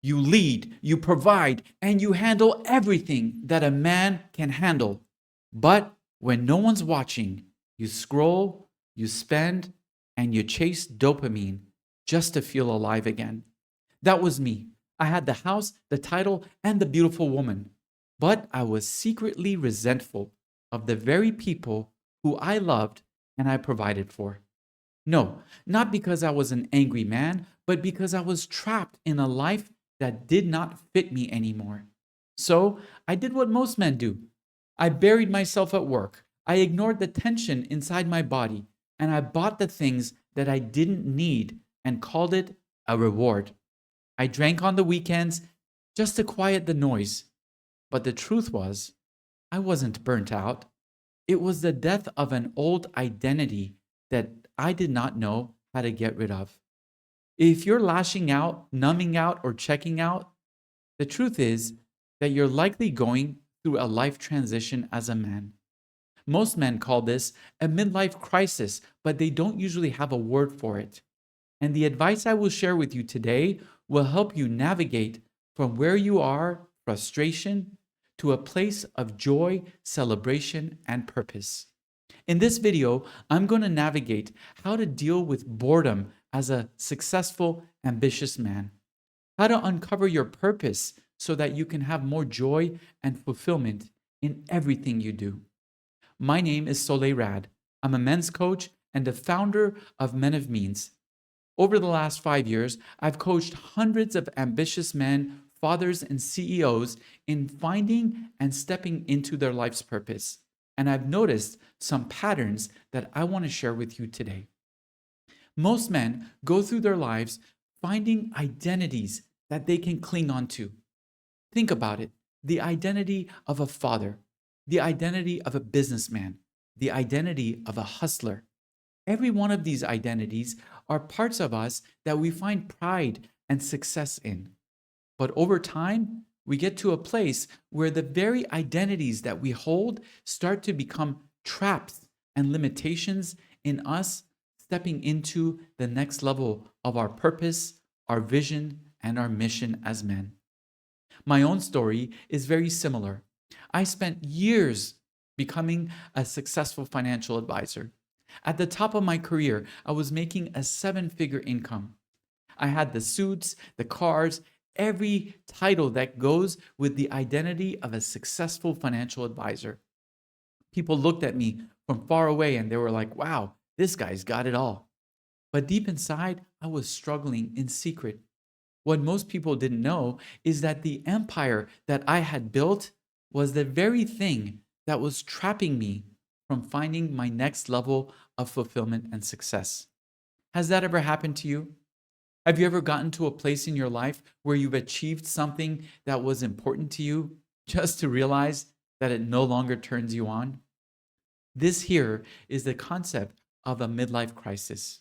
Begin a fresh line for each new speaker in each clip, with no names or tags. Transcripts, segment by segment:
You lead, you provide, and you handle everything that a man can handle. But when no one's watching, you scroll, you spend, and you chase dopamine just to feel alive again. That was me. I had the house, the title, and the beautiful woman. But I was secretly resentful of the very people who I loved and I provided for. No, not because I was an angry man, but because I was trapped in a life that did not fit me anymore. So I did what most men do. I buried myself at work. I ignored the tension inside my body, and I bought the things that I didn't need and called it a reward. I drank on the weekends just to quiet the noise. But the truth was, I wasn't burnt out. It was the death of an old identity that I did not know how to get rid of. If you're lashing out, numbing out, or checking out, the truth is that you're likely going through a life transition as a man. Most men call this a midlife crisis, but they don't usually have a word for it. And the advice I will share with you today will help you navigate from where you are, frustration, to a place of joy, celebration, and purpose. In this video, I'm going to navigate how to deal with boredom as a successful, ambitious man, how to uncover your purpose so that you can have more joy and fulfillment in everything you do. My name is Solay Rad. I'm a men's coach and the founder of Men of Means. Over the last 5 years, I've coached hundreds of ambitious men, fathers, and CEOs in finding and stepping into their life's purpose. And I've noticed some patterns that I want to share with you today. Most men go through their lives finding identities that they can cling on to. Think about it: the identity of a father, the identity of a businessman, the identity of a hustler. Every one of these identities are parts of us that we find pride and success in. But over time, we get to a place where the very identities that we hold start to become traps and limitations in us stepping into the next level of our purpose, our vision, and our mission as men. My own story is very similar. I spent years becoming a successful financial advisor. At the top of my career, I was making a 7-figure income. I had the suits, the cars, every title that goes with the identity of a successful financial advisor. People looked at me from far away and they were like, wow, this guy's got it all. But deep inside, I was struggling in secret. What most people didn't know is that the empire that I had built was the very thing that was trapping me from finding my next level of fulfillment and success. Has that ever happened to you? Have you ever gotten to a place in your life where you've achieved something that was important to you just to realize that it no longer turns you on? This here is the concept of a midlife crisis.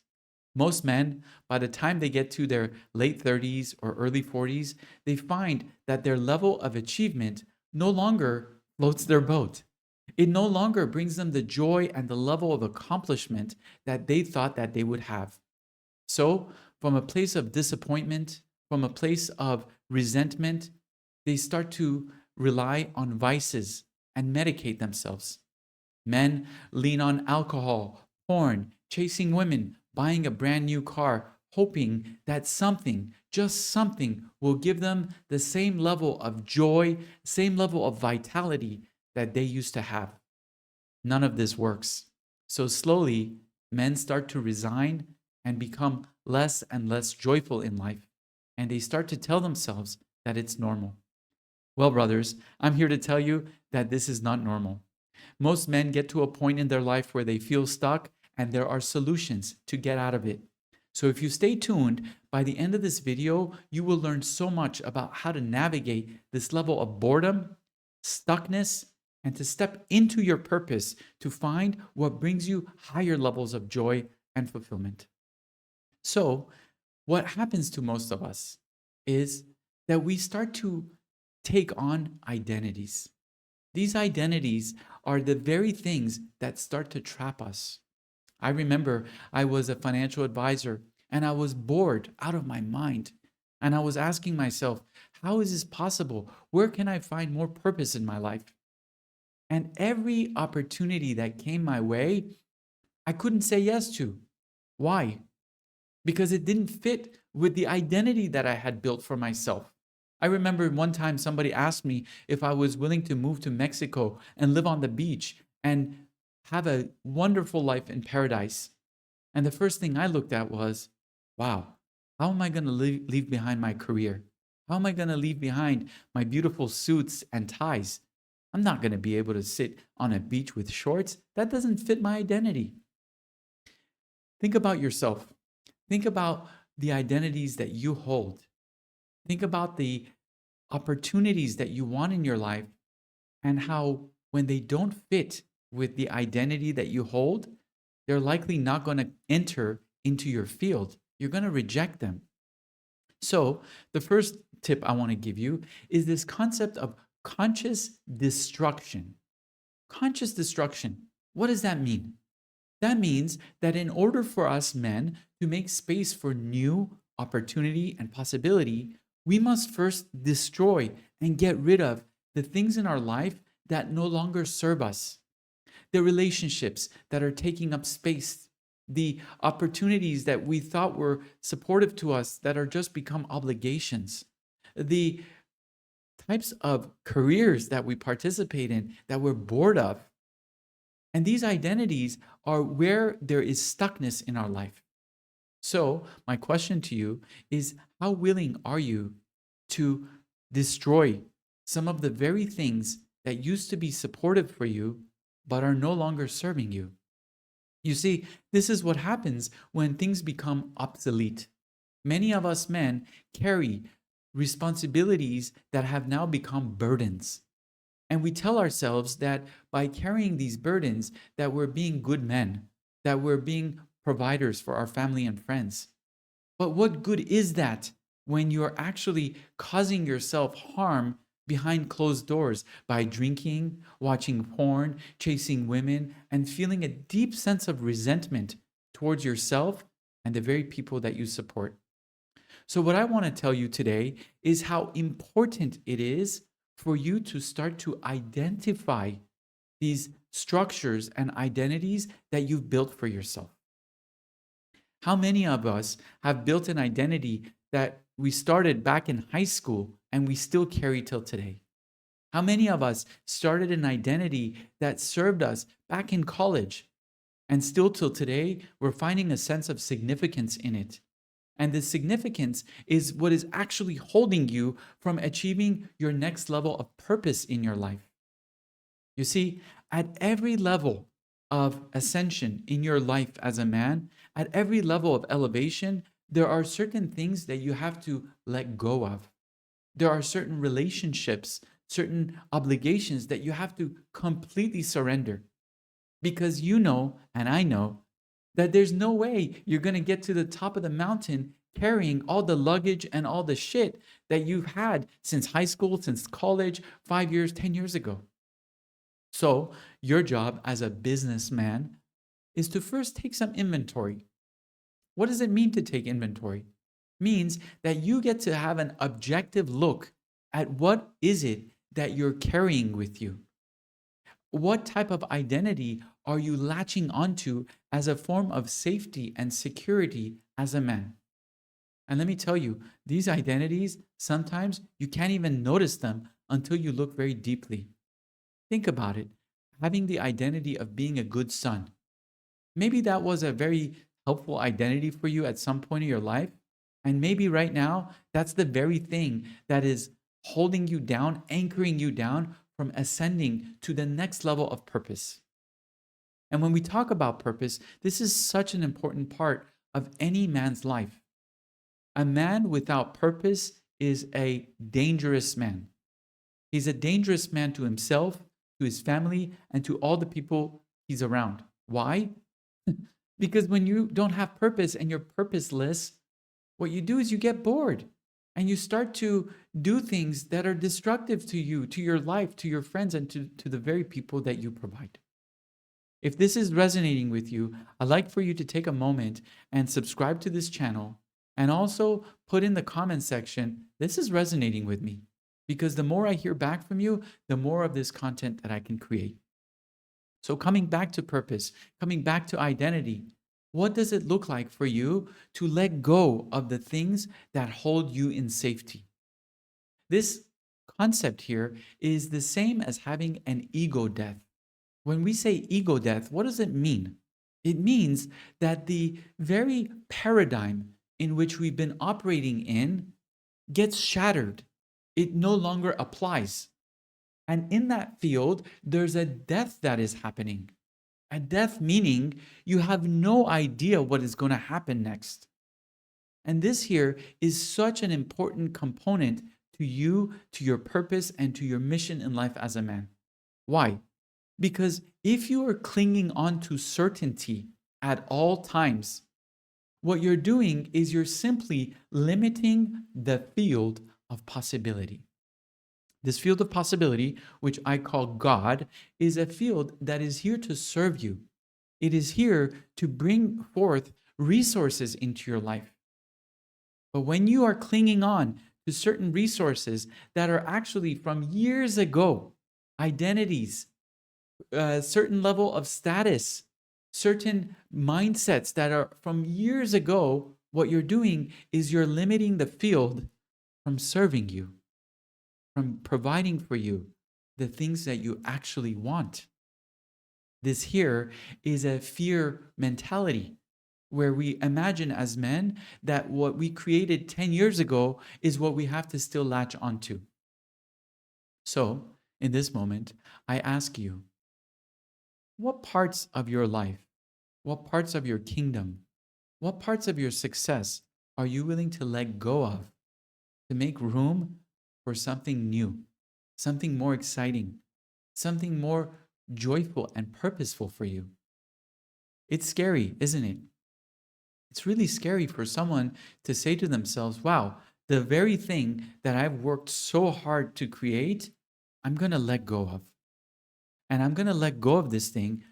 Most men, by the time they get to their late 30s or early 40s, they find that their level of achievement no longer floats their boat. It no longer brings them the joy and the level of accomplishment that they thought that they would have. So, from a place of disappointment, from a place of resentment, they start to rely on vices and medicate themselves. Men lean on alcohol, porn, chasing women, buying a brand new car, hoping that something, just something, will give them the same level of joy, same level of vitality that they used to have. None of this works. So slowly, men start to resign and become less and less joyful in life, and they start to tell themselves that it's normal. Well, brothers, I'm here to tell you that this is not normal. Most men get to a point in their life where they feel stuck, and there are solutions to get out of it. So if you stay tuned, by the end of this video, you will learn so much about how to navigate this level of boredom, stuckness, and to step into your purpose to find what brings you higher levels of joy and fulfillment. So, what happens to most of us is that we start to take on identities. These identities are the very things that start to trap us. I remember I was a financial advisor and I was bored out of my mind. And I was asking myself, how is this possible? Where can I find more purpose in my life? And every opportunity that came my way, I couldn't say yes to. Why? Because it didn't fit with the identity that I had built for myself. I remember one time somebody asked me if I was willing to move to Mexico and live on the beach and have a wonderful life in paradise. And the first thing I looked at was, wow, how am I going to leave behind my career? How am I going to leave behind my beautiful suits and ties? I'm not going to be able to sit on a beach with shorts. That doesn't fit my identity. Think about yourself. Think about the identities that you hold. Think about the opportunities that you want in your life and how, when they don't fit with the identity that you hold, they're likely not going to enter into your field. You're going to reject them. So, the first tip I want to give you is this concept of conscious destruction. Conscious destruction. What does that mean? That means that in order for us men to make space for new opportunity and possibility, we must first destroy and get rid of the things in our life that no longer serve us, the relationships that are taking up space, the opportunities that we thought were supportive to us that are just become obligations, the types of careers that we participate in that we're bored of. And these identities are where there is stuckness in our life. So, my question to you is, how willing are you to destroy some of the very things that used to be supportive for you but are no longer serving you? You see, this is what happens when things become obsolete. Many of us men carry responsibilities that have now become burdens. And we tell ourselves that by carrying these burdens that we're being good men, that we're being providers for our family and friends. But what good is that when you're actually causing yourself harm behind closed doors by drinking, watching porn, chasing women, and feeling a deep sense of resentment towards yourself and the very people that you support? So, what I want to tell you today is how important it is for you to start to identify these structures and identities that you've built for yourself. How many of us have built an identity that we started back in high school and we still carry till today? How many of us started an identity that served us back in college and still till today we're finding a sense of significance in it? And the significance is what is actually holding you from achieving your next level of purpose in your life. You see, at every level of ascension in your life as a man, at every level of elevation, there are certain things that you have to let go of. There are certain relationships, certain obligations that you have to completely surrender. Because you know, and I know, that there's no way you're going to get to the top of the mountain carrying all the luggage and all the shit that you've had since high school, since college, 5 years, 10 years ago. So, your job as a businessman is to first take some inventory. What does it mean to take inventory? It means that you get to have an objective look at what is it that you're carrying with you. What type of identity are you latching onto as a form of safety and security as a man? And let me tell you, these identities, sometimes you can't even notice them until you look very deeply. Think about it. Having the identity of being a good son. Maybe that was a very helpful identity for you at some point in your life. And maybe right now, that's the very thing that is holding you down, anchoring you down from ascending to the next level of purpose. And when we talk about purpose, this is such an important part of any man's life. A man without purpose is a dangerous man. He's a dangerous man to himself, to his family, and to all the people he's around. Why? Because when you don't have purpose and you're purposeless, what you do is you get bored and you start to do things that are destructive to you, to your life, to your friends, and to the very people that you provide. If this is resonating with you, I'd like for you to take a moment and subscribe to this channel And also put in the comment section, this is resonating with me. Because the more I hear back from you, the more of this content that I can create. So, coming back to purpose, coming back to identity, what does it look like for you to let go of the things that hold you in safety? This concept here is the same as having an ego death. When we say ego death, what does it mean? It means that the very paradigm in which we've been operating in gets shattered. It no longer applies. And in that field, there's a death that is happening. A death meaning you have no idea what is going to happen next. And this here is such an important component to you, to your purpose, and to your mission in life as a man. Why? Because if you are clinging on to certainty at all times, what you're doing is you're simply limiting the field of possibility. This field of possibility, which I call God, is a field that is here to serve you. It is here to bring forth resources into your life. But when you are clinging on to certain resources that are actually from years ago, identities, a certain level of status, certain mindsets that are from years ago, what you're doing is you're limiting the field from serving you, from providing for you the things that you actually want. This here is a fear mentality where we imagine as men that what we created 10 years ago is what we have to still latch onto. So, in this moment, I ask you, what parts of your life, what parts of your kingdom, what parts of your success are you willing to let go of to make room for something new, something more exciting, something more joyful and purposeful for you? It's scary, isn't it? It's really scary for someone to say to themselves, wow, the very thing that I've worked so hard to create, I'm going to let go of. And I'm going to let go of this thing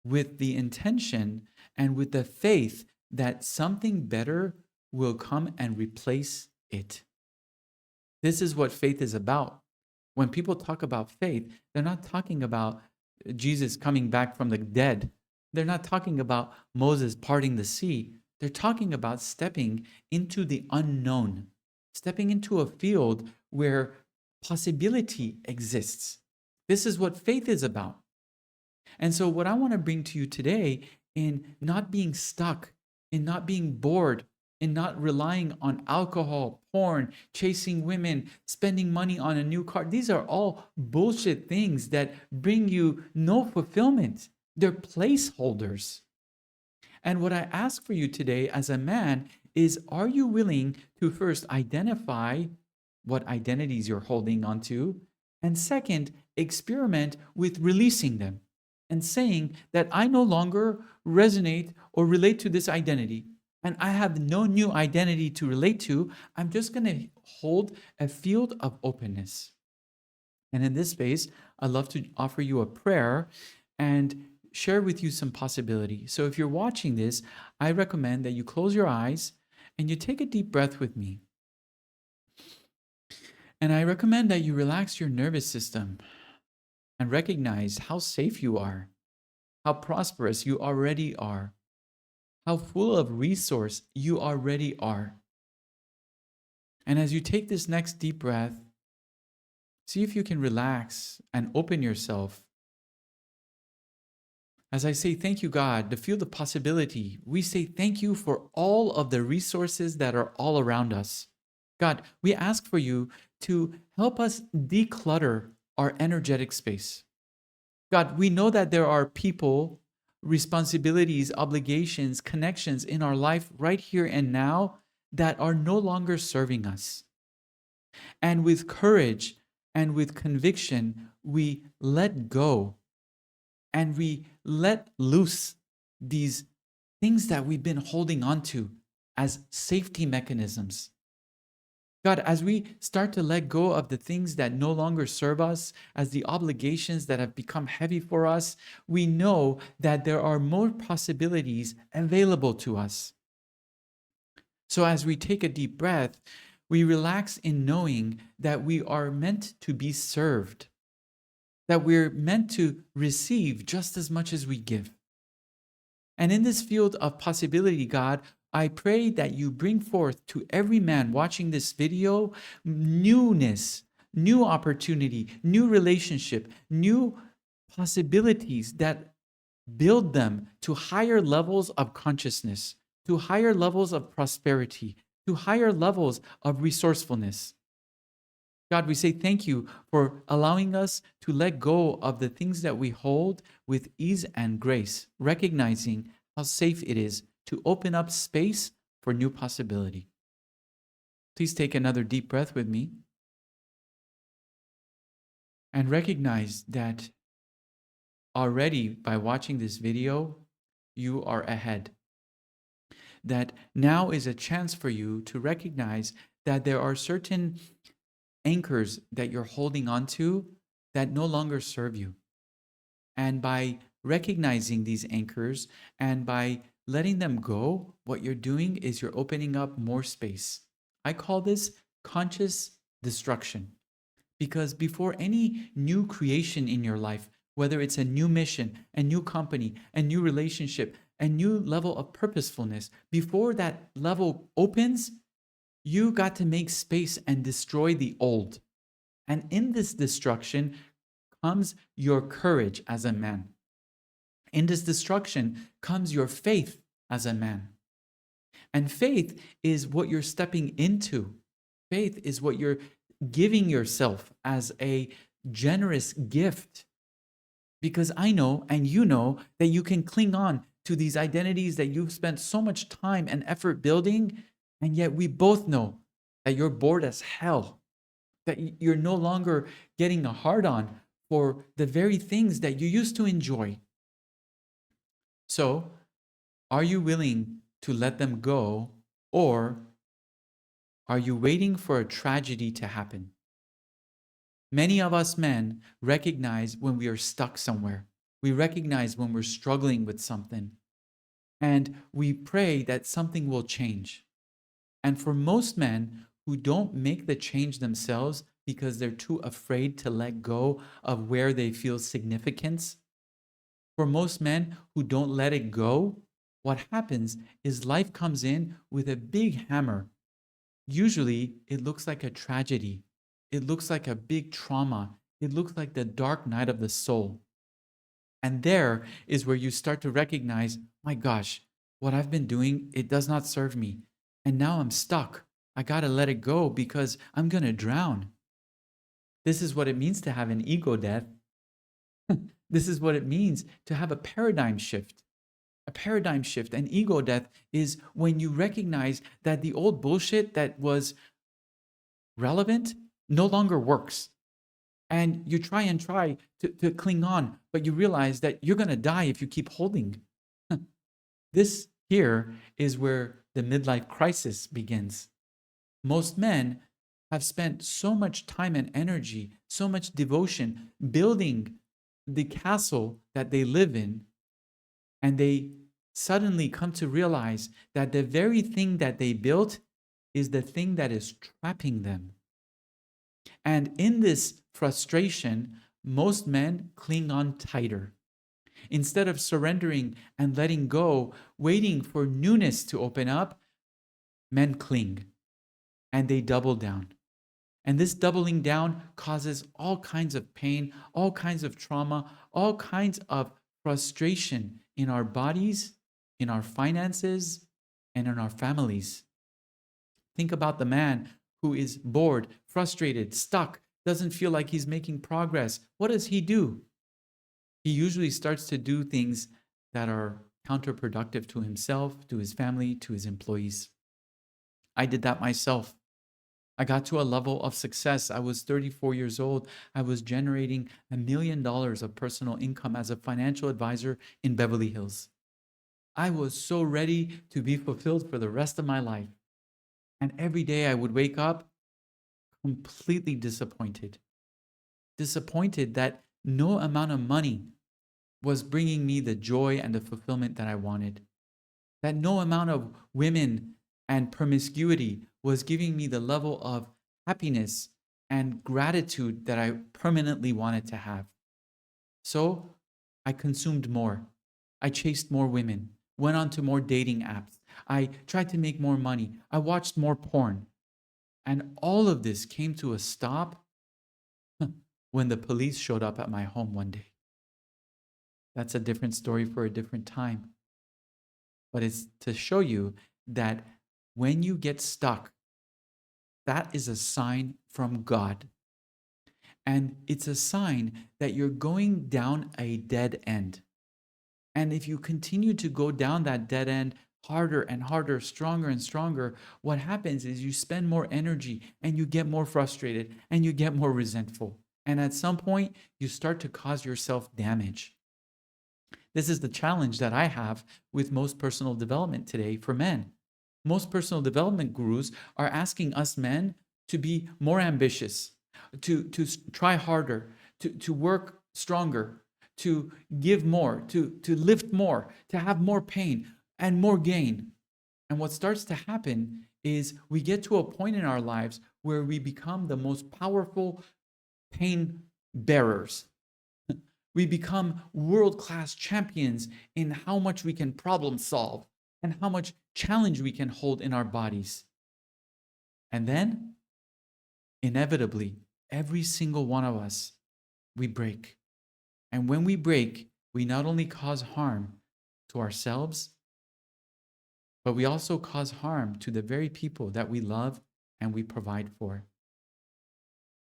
with the intention and with the faith that something better will come and replace it. This is what faith is about. When people talk about faith, they're not talking about Jesus coming back from the dead. They're not talking about Moses parting the sea. They're talking about stepping into the unknown, stepping into a field where possibility exists. This is what faith is about. And so, what I want to bring to you today in not being stuck, in not being bored, in not relying on alcohol, porn, chasing women, spending money on a new car, these are all bullshit things that bring you no fulfillment. They're placeholders. And what I ask for you today as a man is, are you willing to first identify what identities you're holding onto? And second, experiment with releasing them and saying that I no longer resonate or relate to this identity. And I have no new identity to relate to. I'm just going to hold a field of openness. And in this space, I'd love to offer you a prayer and share with you some possibility. So if you're watching this, I recommend that you close your eyes and you take a deep breath with me. And I recommend that you relax your nervous system and recognize how safe you are, how prosperous you already are, how full of resource you already are. And as you take this next deep breath, see if you can relax and open yourself. As I say, thank you, God, the field of possibility, we say thank you for all of the resources that are all around us. God, we ask for you to help us declutter our energetic space. God, we know that there are people, responsibilities, obligations, connections in our life right here and now that are no longer serving us. And with courage and with conviction, we let go and we let loose these things that we've been holding on to as safety mechanisms. God, as we start to let go of the things that no longer serve us, as the obligations that have become heavy for us, we know that there are more possibilities available to us. So as we take a deep breath, we relax in knowing that we are meant to be served, that we're meant to receive just as much as we give. And in this field of possibility, God, I pray that you bring forth to every man watching this video newness, new opportunity, new relationship, new possibilities that build them to higher levels of consciousness, to higher levels of prosperity, to higher levels of resourcefulness. God, we say thank you for allowing us to let go of the things that we hold with ease and grace, recognizing how safe it is to open up space for new possibility. Please take another deep breath with me and recognize that already by watching this video, you are ahead. That now is a chance for you to recognize that there are certain anchors that you're holding on to that no longer serve you. And by recognizing these anchors and by letting them go, what you're doing is you're opening up more space. I call this conscious destruction. Because before any new creation in your life, whether it's a new mission, a new company, a new relationship, a new level of purposefulness, before that level opens, you got to make space and destroy the old. And in this destruction comes your courage as a man. In this destruction comes your faith as a man. And faith is what you're stepping into. Faith is what you're giving yourself as a generous gift. Because I know and you know that you can cling on to these identities that you've spent so much time and effort building, and yet we both know that you're bored as hell, that you're no longer getting a hard on for the very things that you used to enjoy. So, are you willing to let them go, or are you waiting for a tragedy to happen? Many of us men recognize when we are stuck somewhere. We recognize when we're struggling with something. And we pray that something will change. And for most men who don't make the change themselves because they're too afraid to let go of where they feel significance, for most men who don't let it go, what happens is life comes in with a big hammer. Usually, it looks like a tragedy. It looks like a big trauma. It looks like the dark night of the soul. And there is where you start to recognize, my gosh, what I've been doing, it does not serve me. And now I'm stuck. I got to let it go because I'm going to drown. This is what it means to have an ego death. This is what it means to have a paradigm shift. A paradigm shift, an ego death, is when you recognize that the old bullshit that was relevant no longer works. And you try to cling on, but you realize that you're going to die if you keep holding. This here is where the midlife crisis begins. Most men have spent so much time and energy, so much devotion building the castle that they live in, and they suddenly come to realize that the very thing that they built is the thing that is trapping them. And in this frustration, most men cling on tighter. Instead of surrendering and letting go, waiting for newness to open up, men cling and they double down. And this doubling down causes all kinds of pain, all kinds of trauma, all kinds of frustration in our bodies, in our finances, and in our families. Think about the man who is bored, frustrated, stuck, doesn't feel like he's making progress. What does he do? He usually starts to do things that are counterproductive to himself, to his family, to his employees. I did that myself. I got to a level of success. I was 34 years old. I was generating $1 million of personal income as a financial advisor in Beverly Hills. I was so ready to be fulfilled for the rest of my life. And every day I would wake up completely disappointed. Disappointed that no amount of money was bringing me the joy and the fulfillment that I wanted. That no amount of women and promiscuity was giving me the level of happiness and gratitude that I permanently wanted to have. So I consumed more. I chased more women, went on to more dating apps. I tried to make more money. I watched more porn. And all of this came to a stop when the police showed up at my home one day. That's a different story for a different time. But it's to show you that when you get stuck, that is a sign from God. And it's a sign that you're going down a dead end. And if you continue to go down that dead end harder and harder, stronger and stronger, what happens is you spend more energy and you get more frustrated and you get more resentful. And at some point, you start to cause yourself damage. This is the challenge that I have with most personal development today for men. Most personal development gurus are asking us men to be more ambitious, to try harder, to work stronger, to give more, to lift more, to have more pain and more gain. And what starts to happen is we get to a point in our lives where we become the most powerful pain bearers. We become world-class champions in how much we can problem solve and how much challenge we can hold in our bodies. And then, inevitably, every single one of us, we break. And when we break, we not only cause harm to ourselves, but we also cause harm to the very people that we love and we provide for.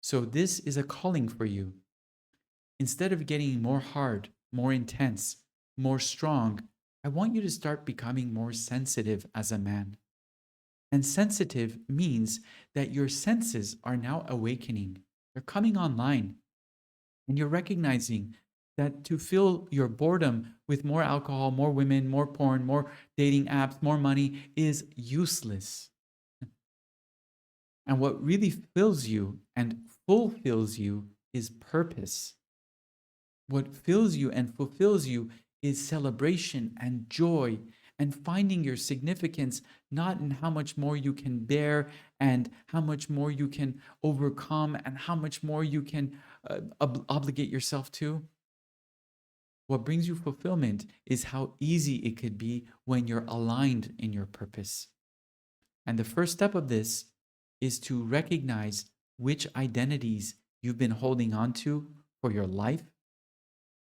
So this is a calling for you. Instead of getting more hard, more intense, more strong, I want you to start becoming more sensitive as a man. And sensitive means that your senses are now awakening. They're coming online. And you're recognizing that to fill your boredom with more alcohol, more women, more porn, more dating apps, more money is useless. And what really fills you and fulfills you is purpose. What fills you and fulfills you is celebration and joy and finding your significance, not in how much more you can bear and how much more you can overcome and how much more you can obligate yourself to. What brings you fulfillment is how easy it could be when you're aligned in your purpose. And the first step of this is to recognize which identities you've been holding on to for your life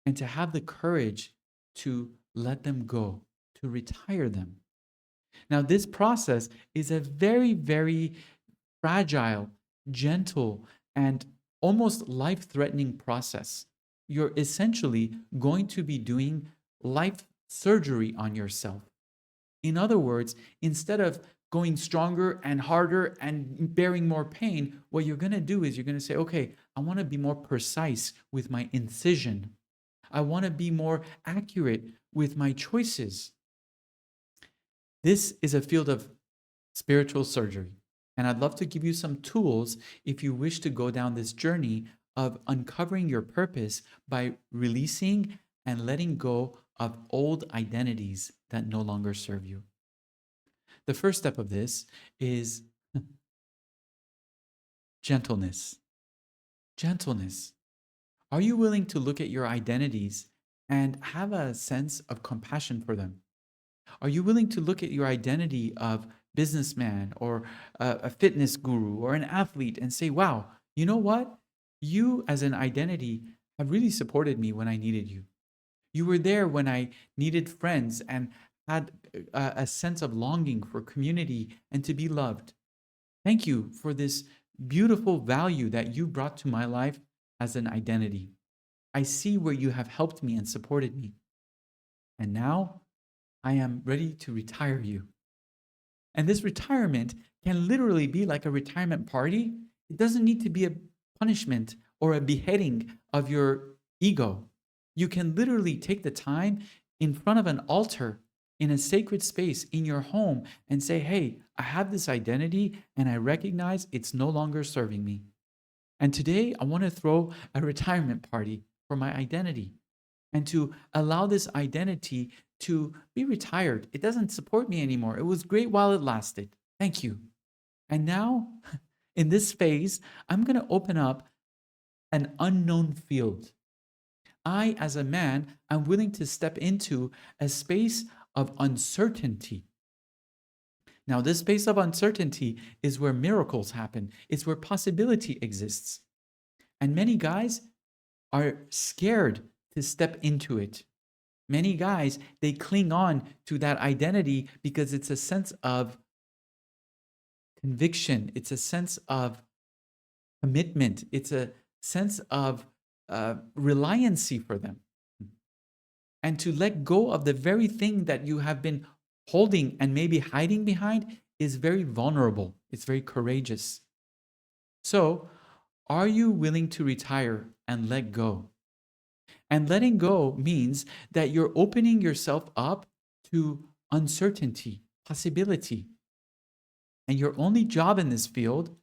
and to have the courage to let them go, to retire them. Now, this process is a very, very fragile, gentle, and almost life-threatening process. You're essentially going to be doing life surgery on yourself. In other words, instead of going stronger and harder and bearing more pain, what you're going to do is you're going to say, okay, I want to be more precise with my incision. I want to be more accurate with my choices. This is a field of spiritual surgery. And I'd love to give you some tools if you wish to go down this journey of uncovering your purpose by releasing and letting go of old identities that no longer serve you. The first step of this is gentleness. Gentleness. Are you willing to look at your identities and have a sense of compassion for them? Are you willing to look at your identity of businessman or a fitness guru or an athlete and say, wow, you know what? You as an identity have really supported me when I needed you. You were there when I needed friends and had a sense of longing for community and to be loved. Thank you for this beautiful value that you brought to my life as an identity. I see where you have helped me and supported me. And now I am ready to retire you. And this retirement can literally be like a retirement party. It doesn't need to be a punishment or a beheading of your ego. You can literally take the time in front of an altar in a sacred space in your home and say, hey, I have this identity and I recognize it's no longer serving me. And today I want to throw a retirement party for my identity and to allow this identity to be retired. It doesn't support me anymore. It was great while it lasted. Thank you. And now, in this phase, I'm going to open up an unknown field. I, as a man, am willing to step into a space of uncertainty. Now, this space of uncertainty is where miracles happen, it's where possibility exists. And many guys are scared to step into it. Many guys, they cling on to that identity because it's a sense of conviction, it's a sense of commitment, it's a sense of reliancy for them. And to let go of the very thing that you have been holding and maybe hiding behind is very vulnerable. It's very courageous. So, are you willing to retire and let go? And letting go means that you're opening yourself up to uncertainty, possibility. And your only job in this field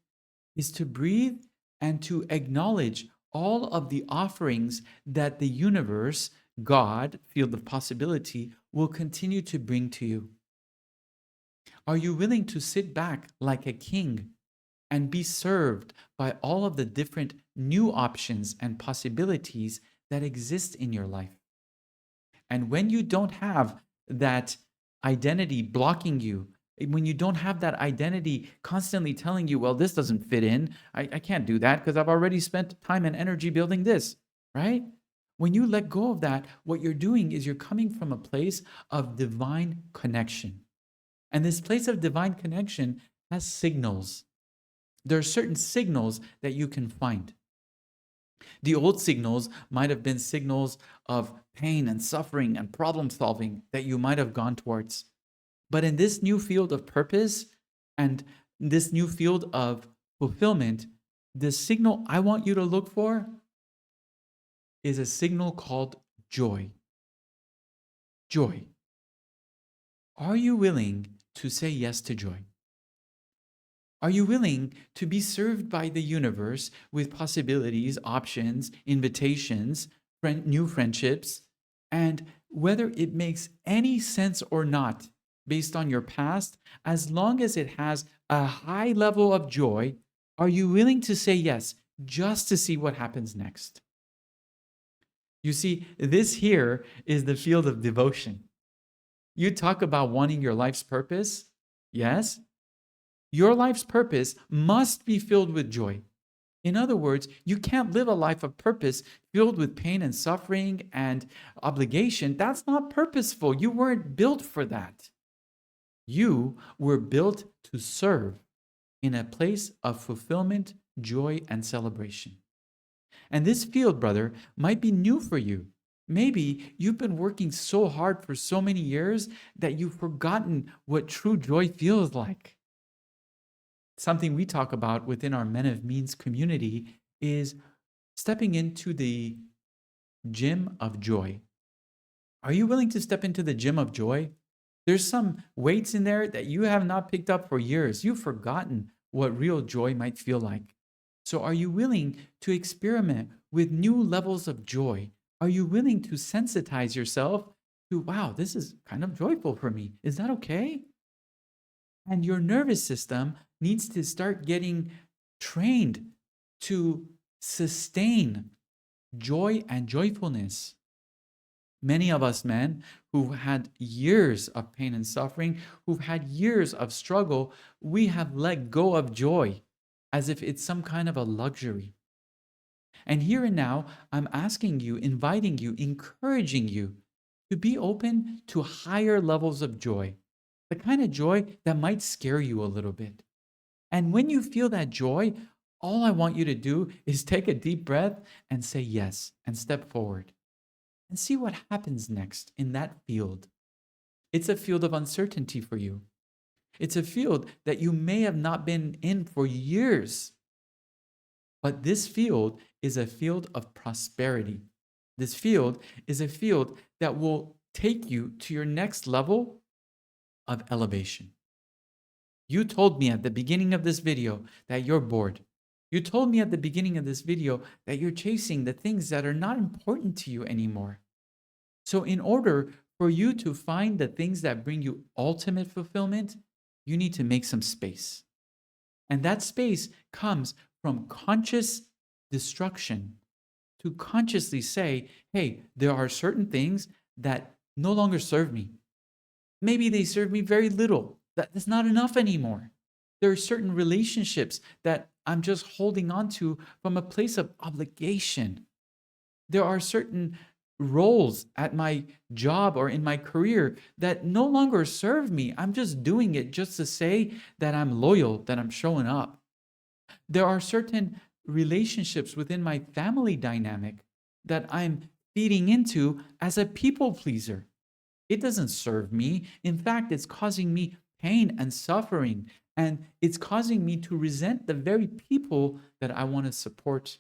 is to breathe and to acknowledge all of the offerings that the universe, God, field of possibility, will continue to bring to you. Are you willing to sit back like a king and be served by all of the different new options and possibilities that exist in your life? And when you don't have that identity blocking you, when you don't have that identity constantly telling you, well, this doesn't fit in, I can't do that because I've already spent time and energy building this, right? When you let go of that, what you're doing is you're coming from a place of divine connection. And this place of divine connection has signals. There are certain signals that you can find. The old signals might have been signals of pain and suffering and problem solving that you might have gone towards. But in this new field of purpose and this new field of fulfillment, the signal I want you to look for is a signal called joy. Joy. Are you willing to say yes to joy? Are you willing to be served by the universe with possibilities, options, invitations, new friendships, and whether it makes any sense or not based on your past, as long as it has a high level of joy, are you willing to say yes just to see what happens next? You see, this here is the field of devotion. You talk about wanting your life's purpose, yes? Your life's purpose must be filled with joy. In other words, you can't live a life of purpose filled with pain and suffering and obligation. That's not purposeful. You weren't built for that. You were built to serve in a place of fulfillment, joy, and celebration. And this field, brother, might be new for you. Maybe you've been working so hard for so many years that you've forgotten what true joy feels like. Something we talk about within our Men of Means community is stepping into the gym of joy. Are you willing to step into the gym of joy? There's some weights in there that you have not picked up for years. You've forgotten what real joy might feel like. So are you willing to experiment with new levels of joy? Are you willing to sensitize yourself to, wow, this is kind of joyful for me? Is that okay? And your nervous system needs to start getting trained to sustain joy and joyfulness. Many of us men who've had years of pain and suffering, who've had years of struggle, we have let go of joy as if it's some kind of a luxury. And here and now, I'm asking you, inviting you, encouraging you to be open to higher levels of joy, the kind of joy that might scare you a little bit. And when you feel that joy, all I want you to do is take a deep breath and say yes and step forward and see what happens next in that field. It's a field of uncertainty for you. It's a field that you may have not been in for years. But this field is a field of prosperity. This field is a field that will take you to your next level of elevation. You told me at the beginning of this video that you're bored. You told me at the beginning of this video that you're chasing the things that are not important to you anymore. So in order for you to find the things that bring you ultimate fulfillment, you need to make some space. And that space comes from conscious destruction to consciously say, hey, there are certain things that no longer serve me. Maybe they serve me very little. That's not enough anymore. There are certain relationships that I'm just holding on to from a place of obligation. There are certain roles at my job or in my career that no longer serve me. I'm just doing it just to say that I'm loyal, that I'm showing up. There are certain relationships within my family dynamic that I'm feeding into as a people pleaser. It doesn't serve me. In fact, it's causing me pain and suffering, and it's causing me to resent the very people that I want to support.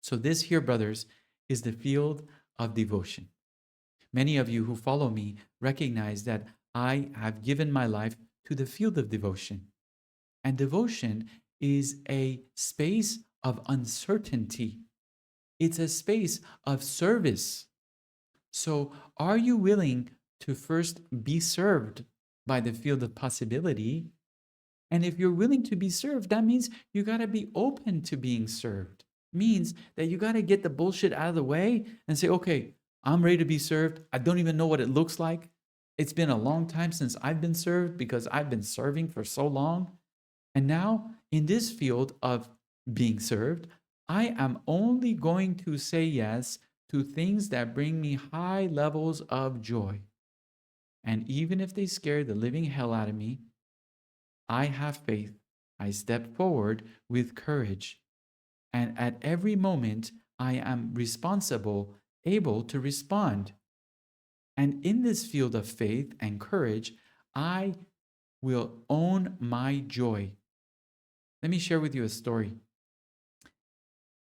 So, this here, brothers, is the field of devotion. Many of you who follow me recognize that I have given my life to the field of devotion. And devotion is a space of uncertainty, it's a space of service. So, are you willing to first be served by the field of possibility? And if you're willing to be served, that means you got to be open to being served. Means that you got to get the bullshit out of the way and say, okay, I'm ready to be served. I don't even know what it looks like. It's been a long time since I've been served because I've been serving for so long. And now, in this field of being served, I am only going to say yes to things that bring me high levels of joy. And even if they scare the living hell out of me, I have faith. I step forward with courage. And at every moment, I am responsible, able to respond. And in this field of faith and courage, I will own my joy. Let me share with you a story.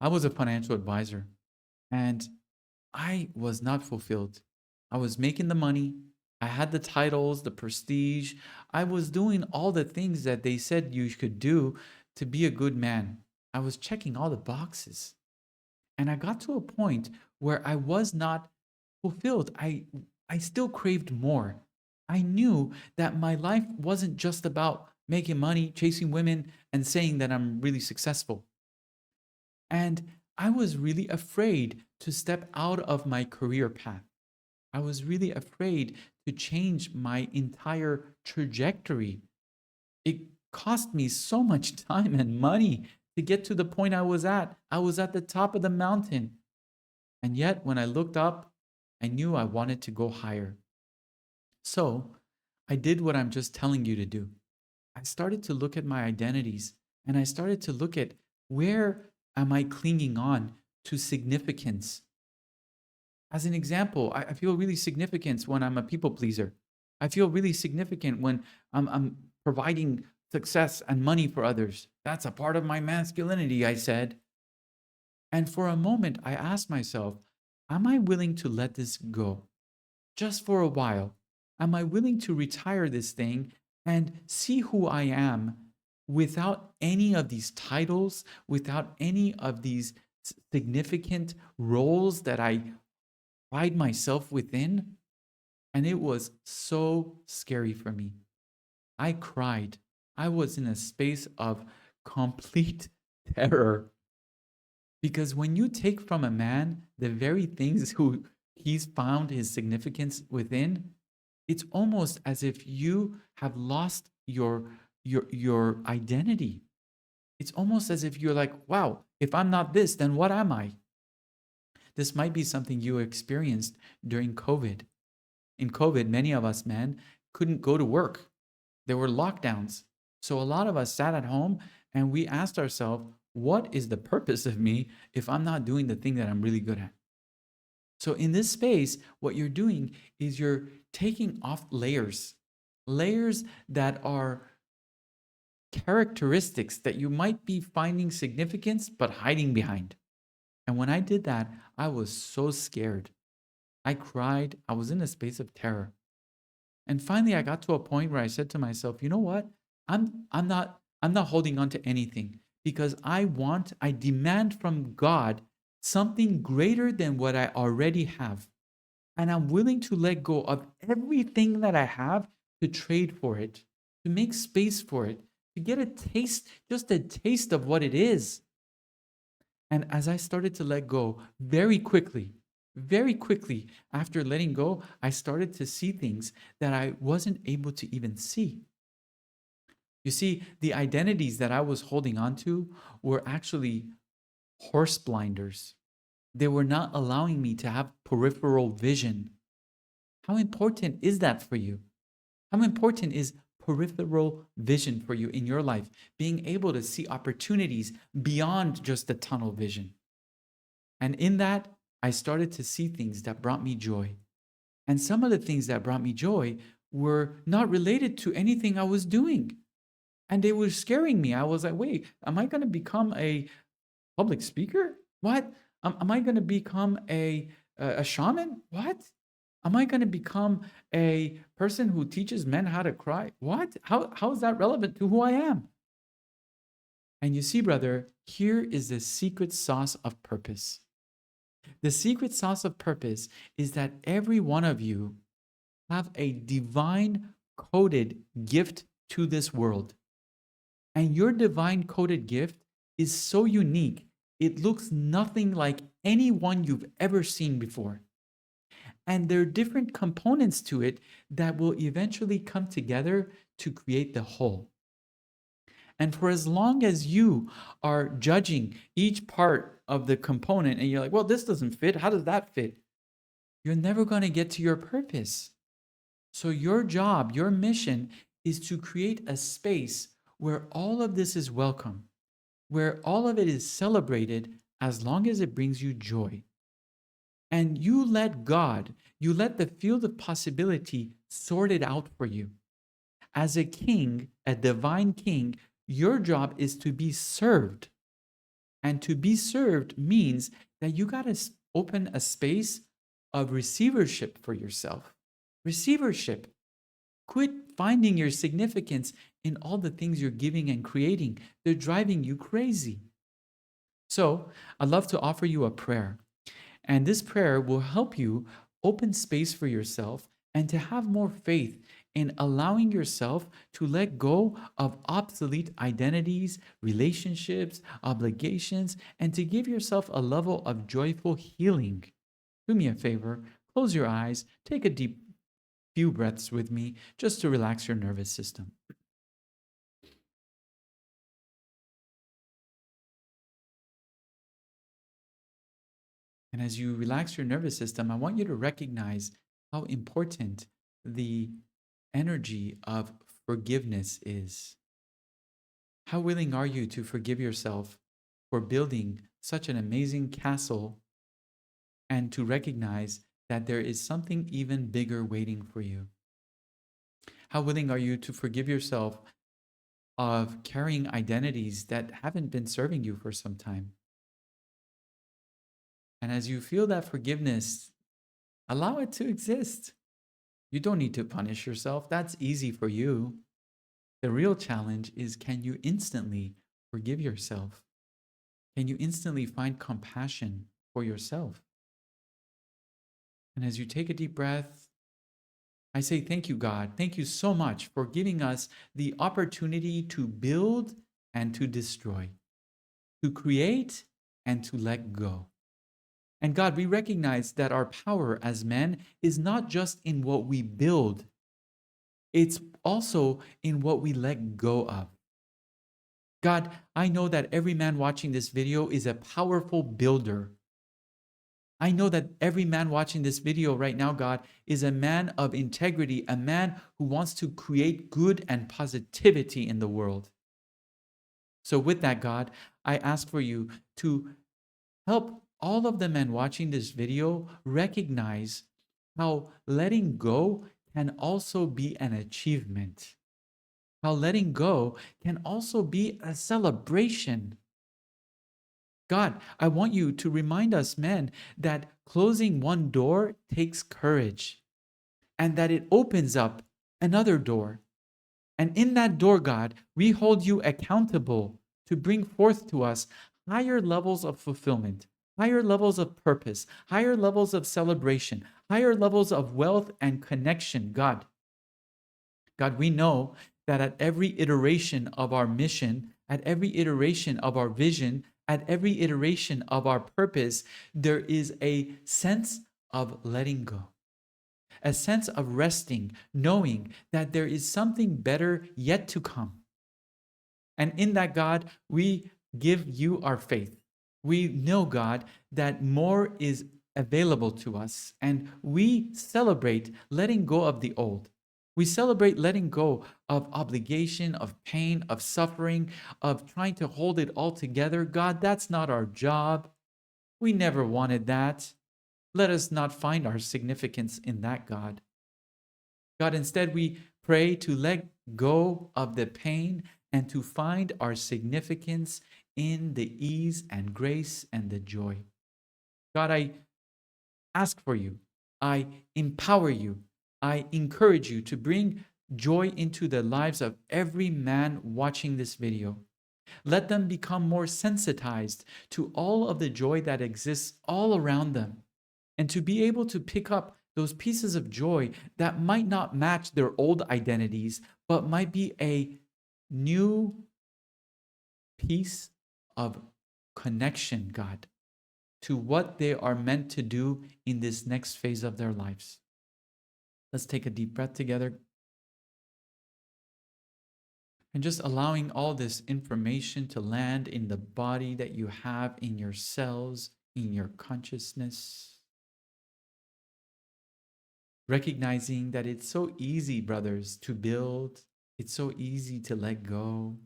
I was a financial advisor and I was not fulfilled. I was making the money. I had the titles, the prestige. I was doing all the things that they said you could do to be a good man. I was checking all the boxes. And I got to a point where I was not fulfilled. I still craved more. I knew that my life wasn't just about making money, chasing women, and saying that I'm really successful. And I was really afraid to step out of my career path. I was really afraid to change my entire trajectory. It cost me so much time and money to get to the point I was at. I was at the top of the mountain. And yet, when I looked up, I knew I wanted to go higher. So I did what I'm just telling you to do. I started to look at my identities and I started to look at where am I clinging on to significance. As an example, I feel really significant when I'm a people pleaser. I feel really significant when I'm providing success and money for others. That's a part of my masculinity, I said. And for a moment, I asked myself, am I willing to let this go? Just for a while. Am I willing to retire this thing and see who I am without any of these titles, without any of these significant roles that I pride myself within? And it was so scary for me. I cried. I was in a space of complete terror. Because when you take from a man the very things who he's found his significance within, it's almost as if you have lost your identity. It's almost as if you're like, wow, if I'm not this, then what am I? This might be something you experienced during COVID. In COVID, many of us men couldn't go to work. There were lockdowns. So a lot of us sat at home and we asked ourselves, what is the purpose of me if I'm not doing the thing that I'm really good at? So in this space, what you're doing is you're taking off layers, layers that are characteristics that you might be finding significance but hiding behind. And when I did that, I was so scared. I cried. I was in a space of terror. And finally, I got to a point where I said to myself, you know what? I'm not holding on to anything because I demand from God something greater than what I already have. And I'm willing to let go of everything that I have to trade for it. to make space for it, to get a taste, just a taste of what it is. And as I started to let go very quickly after letting go, I started to see things that I wasn't able to even see. You see, the identities that I was holding on to were actually horse blinders. They were not allowing me to have peripheral vision. How important is that for you? How important is peripheral vision for you in your life? Being able to see opportunities beyond just the tunnel vision. And in that, I started to see things that brought me joy. And some of the things that brought me joy were not related to anything I was doing. And they were scaring me. I was like, wait, am I going to become a public speaker? What? Am I going to become a shaman? What? Am I going to become a person who teaches men how to cry? What? How is that relevant to who I am? And you see, brother, here is the secret sauce of purpose. The secret sauce of purpose is that every one of you have a divine coded gift to this world. And your divine coded gift is so unique, it looks nothing like any one you've ever seen before. And there are different components to it that will eventually come together to create the whole. And for as long as you are judging each part of the component and you're like, well, this doesn't fit, how does that fit? You're never going to get to your purpose. So your job, your mission is to create a space where all of this is welcome, where all of it is celebrated as long as it brings you joy. And you let God, you let the field of possibility sort it out for you. As a king, a divine king, your job is to be served. And to be served means that you got to open a space of receivership for yourself. Receivership. Quit finding your significance in all the things you're giving and creating. They're driving you crazy. So, I'd love to offer you a prayer. And this prayer will help you open space for yourself and to have more faith in allowing yourself to let go of obsolete identities, relationships, obligations, and to give yourself a level of joyful healing. Do me a favor, close your eyes, take a deep few breaths with me just to relax your nervous system. And as you relax your nervous system, I want you to recognize how important the energy of forgiveness is. How willing are you to forgive yourself for building such an amazing castle and to recognize that there is something even bigger waiting for you? How willing are you to forgive yourself of carrying identities that haven't been serving you for some time? And as you feel that forgiveness, allow it to exist. You don't need to punish yourself. That's easy for you. The real challenge is, can you instantly forgive yourself? Can you instantly find compassion for yourself? And as you take a deep breath, I say, thank you, God. Thank you so much for giving us the opportunity to build and to destroy, to create and to let go. And God, we recognize that our power as men is not just in what we build, it's also in what we let go of. God, I know that every man watching this video is a powerful builder. I know that every man watching this video right now, God, is a man of integrity, a man who wants to create good and positivity in the world. So with that, God, I ask for you to help all of the men watching this video recognize how letting go can also be an achievement. How letting go can also be a celebration. God, I want you to remind us, men, that closing one door takes courage and that it opens up another door. And in that door, God, we hold you accountable to bring forth to us higher levels of fulfillment, higher levels of purpose, higher levels of celebration, higher levels of wealth and connection, God. God, we know that at every iteration of our mission, at every iteration of our vision, at every iteration of our purpose, there is a sense of letting go, a sense of resting, knowing that there is something better yet to come. And in that, God, we give you our faith. We know, God, that more is available to us, and we celebrate letting go of the old. We celebrate letting go of obligation, of pain, of suffering, of trying to hold it all together. God, that's not our job. We never wanted that. Let us not find our significance in that, God. God, instead, we pray to let go of the pain and to find our significance in the ease and grace and the joy. God, I ask for you. I empower you. I encourage you to bring joy into the lives of every man watching this video. Let them become more sensitized to all of the joy that exists all around them, and to be able to pick up those pieces of joy that might not match their old identities, but might be a new piece of connection, God, to what they are meant to do in this next phase of their lives. Let's take a deep breath together. And just allowing all this information to land in the body that you have, in your cells, in your consciousness. Recognizing that it's so easy, brothers, to build. It's so easy to let go.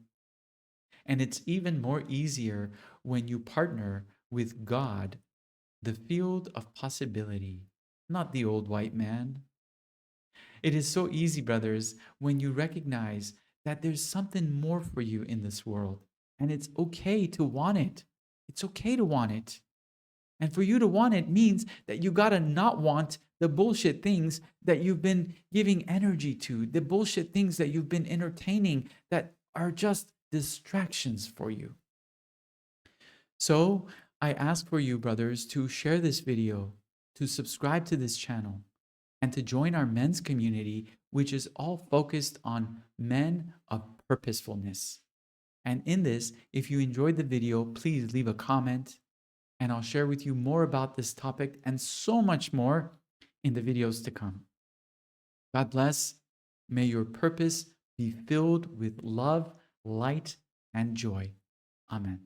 And it's even more easier when you partner with God, the field of possibility, not the old white man. It is so easy, brothers, when you recognize that there's something more for you in this world. And it's okay to want it. It's okay to want it. And for you to want it means that you got to not want the bullshit things that you've been giving energy to, the bullshit things that you've been entertaining that are just distractions for you. So I ask for you, brothers, to share this video, to subscribe to this channel, and to join our men's community, which is all focused on men of purposefulness. And in this, if you enjoyed the video, please leave a comment, and I'll share with you more about this topic and so much more in the videos to come. God bless. May your purpose be filled with love, light, and joy. Amen.